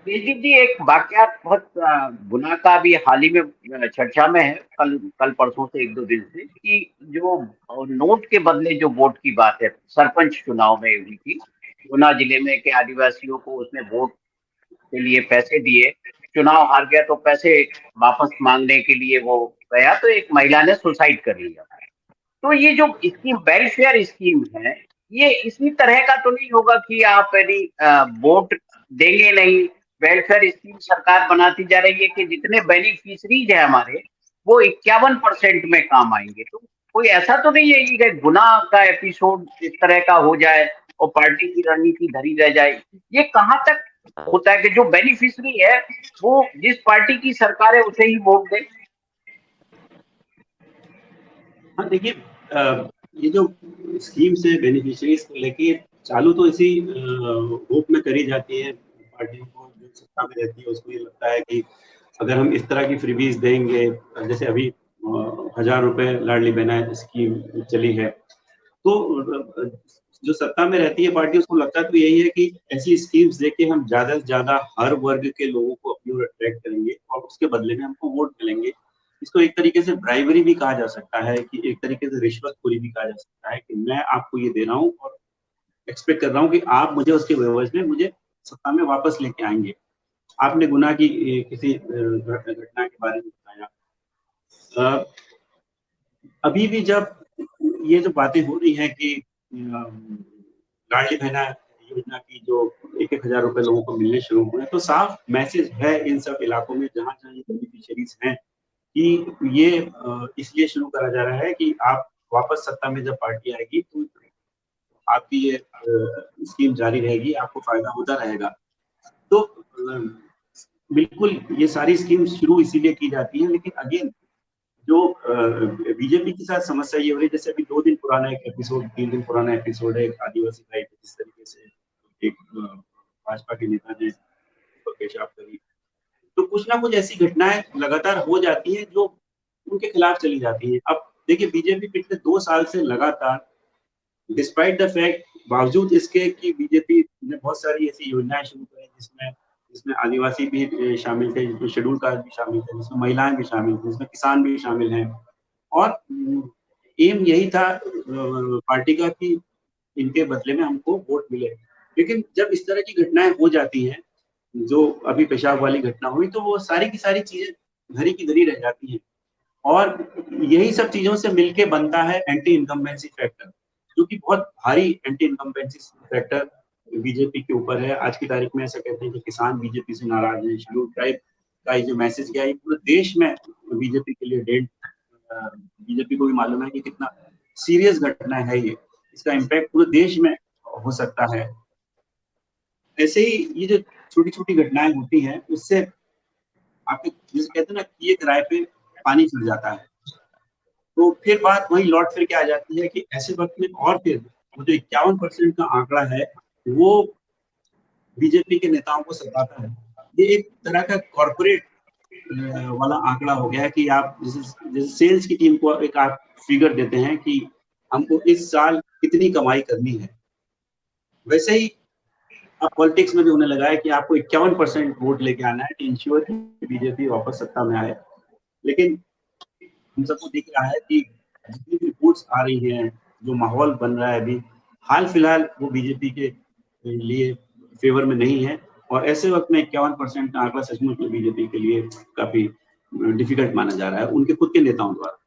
तेजदीप जी, एक वाकयात बहुत गुनाह का भी हाल ही में चर्चा में है, कल कल परसों से एक दो दिन से, कि जो नोट के बदले जो वोट की बात है, सरपंच चुनाव में हुई थी गुना जिले में, के आदिवासियों को उसने वोट के लिए पैसे दिए, चुनाव हार गया तो पैसे वापस मांगने के लिए वो गया तो एक महिला ने सुसाइड कर लिया। तो ये जो स्कीम, वेलफेयर स्कीम है, ये इसी तरह का तो नहीं होगा कि आप यदि वोट देंगे नहीं, वेलफेयर स्कीम सरकार बनाती जा रही है कि जितने बेनिफिशरीज है हमारे, वो 51% में काम आएंगे। तो कोई ऐसा तो नहीं है कि गुनाह का एपिसोड इस तरह का हो जाए और पार्टी की रणनीति धरी रह जाए। ये कहाँ तक होता है कि जो बेनिफिशरी है वो जिस पार्टी की सरकार है उसे ही वोट दे? हाँ देखिए, ये जो स्कीम से बेनिफिशियरीज को लेके चालू तो इसी होप में करी जाती है। पार्टियों को जो सत्ता में रहती है उसको ये लगता है कि अगर हम इस तरह की फ्रीबीज देंगे, जैसे अभी 1,000 रुपए लाडली बहना स्कीम चली है, तो जो सत्ता में रहती है पार्टी उसको लगता तो यही है कि ऐसी स्कीम्स देके हम ज्यादा से ज्यादा हर वर्ग के लोगों को अपनी ओर अट्रैक्ट करेंगे और उसके बदले में हमको वोट मिलेंगे। इसको एक तरीके से ब्राइबरी भी कहा जा सकता है, कि एक तरीके से रिश्वतखोरी भी कहा जा सकता है, कि मैं आपको ये दे रहा हूँ और एक्सपेक्ट कर रहा हूँ कि आप मुझे उसके एवज में मुझे सत्ता में वापस लेके आएंगे। आपने गुना की किसी घटना के बारे में बताया। अभी भी जब ये जो बातें हो रही हैं कि लाडली बहना योजना की जो 1,000 रुपए लोगों को मिलने शुरू हुए हैं, तो साफ मैसेज है इन सब इलाकों में जहां जहां ये बेनिफिशियरीज हैं कि ये इसलिए शुरू करा जा रहा है कि आप वापस सत्ता में जब पार्टी आएगी तो आपकी ये स्कीम जारी रहेगी, आपको फायदा होता रहेगा। तो बिल्कुल ये सारी स्कीम शुरू इसीलिए की जाती है, लेकिन अगेन जो बीजेपी के साथ समस्या ये हो रही है, जैसे अभी 2 दिन पुराना एक एपिसोड, 3 दिन पुराना एपिसोड है एक आदिवासी भाई पे जिस तरीके से एक भाजपा के नेता ने पेशाब करी। तो कुछ ना कुछ ऐसी घटनाएं लगातार हो जाती हैं जो उनके खिलाफ चली जाती हैं। अब देखिए, बीजेपी पिछले 2 साल से लगातार, डिस्पाइट द फैक्ट, बावजूद इसके कि बीजेपी ने बहुत सारी ऐसी योजनाएं शुरू करी जिसमें जिसमें आदिवासी भी शामिल थे, जिसमें शेड्यूल कास्ट भी शामिल थे, जिसमें महिलाएं भी शामिल थी, जिसमें किसान भी शामिल हैं, और एम यही था पार्टी का कि इनके बदले में हमको वोट मिले। लेकिन जब इस तरह की घटनाएं हो जाती हैं, जो अभी पेशाब वाली घटना हुई, तो वो सारी की सारी चीजें धरी की धरी रह जाती हैं। और यही सब चीजों से मिलके बनता है एंटी इनकम्बेंसी फैक्टर, जो कि बहुत भारी एंटी इनकम्बेंसी फैक्टर बीजेपी के ऊपर है। आज की तारीख में ऐसा कहते हैं कि किसान बीजेपी से नाराज है। शेड्यूल ट्राइब का जो मैसेज गया है पूरे देश में बीजेपी के लिए डेड, बीजेपी को भी मालूम है कि कितना सीरियस घटना है ये, इसका इम्पैक्ट पूरे देश में हो सकता है। ऐसे ही ये जो छोटी छोटी घटनाएं होती हैं उससे आपके, जैसे कहते हैं ना कि एक राय पे पानी चढ़ जाता है, तो फिर बात वही लौट फिर के आ जाती है कि ऐसे वक्त में और फिर वो जो 51% का आंकड़ा है वो बीजेपी के नेताओं को सताता है। ये एक तरह का कॉर्पोरेट वाला आंकड़ा हो गया है कि आप जैसे जैसे सेल्स की टीम को एक आप फिगर देते हैं कि हमको इस साल कितनी कमाई करनी है, वैसे ही अब पॉलिटिक्स में भी होने लगा है कि आपको 51% वोट लेके आना है कि इंश्योर बीजेपी वापस सत्ता में आए। लेकिन हम सबको दिख रहा है कि जितनी भी रिपोर्ट्स आ रही हैं, जो माहौल बन रहा है अभी हाल फिलहाल, वो बीजेपी के लिए फेवर में नहीं है। और ऐसे वक्त में 51% का आंकड़ा सचमुच में बीजेपी के लिए काफी डिफिकल्ट माना जा रहा है उनके खुद के नेताओं द्वारा।